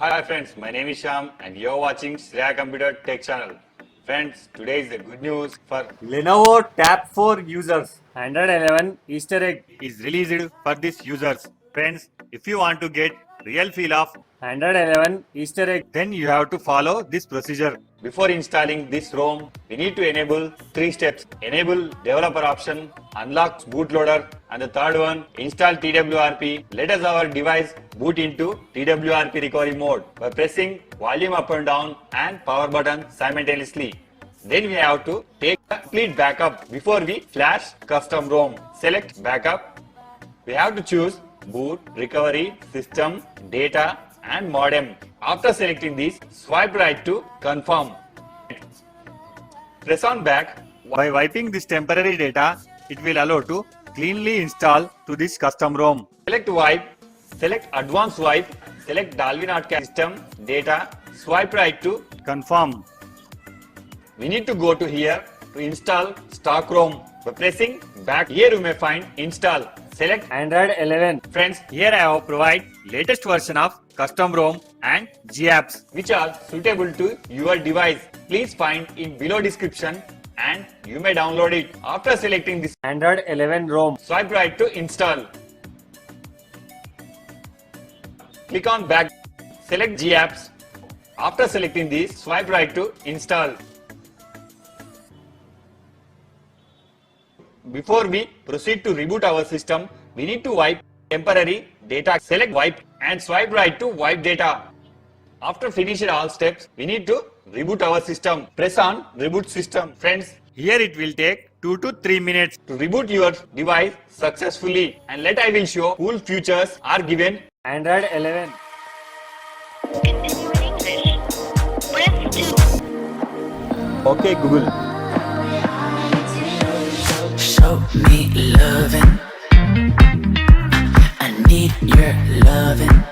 Hi friends, my name is Sham and you're watching Shreya Computer Tech Channel. Friends, today is the good news for LENOVO TAB for users. Android 11 Easter egg. is released for these users. Friends, if you want to get real feel of, Android 11 Easter egg. then you have to follow this procedure. Before installing this ROM, we need to enable 3 steps. Enable developer option, unlock bootloader, and the third one, install TWRP. Let us our device boot into TWRP recovery mode by pressing volume up and down and power button simultaneously. Then we have to take a complete backup before we flash custom ROM. Select backup. We have to choose boot, recovery, system, data and modem. After selecting these, swipe right to confirm. Press on back. By wiping this temporary data, it will allow to cleanly install to this custom ROM. Select wipe, select advanced wipe, select Dolby Notcast system, data, swipe right to confirm. We need to go to here to install stock ROM. By pressing back, here you may find install. Select Android 11. Friends, here I have provide latest version of custom ROM and GApps which are suitable to your device. Please find in below description and you may download it. After selecting this, Android 11 ROM. swipe right to install. Click on back, select GApps. After selecting these, swipe right to install. Before we proceed to reboot our system, we need to wipe temporary data. Select wipe and swipe right to wipe data. After finishing all steps, we need to reboot our system. Press on reboot system. Friends, here it will take 2 to 3 minutes to reboot your device successfully. And let I will show cool features are given. Android 11. Continue in English. Press 2. Okay Google. Show me loving. I need your loving.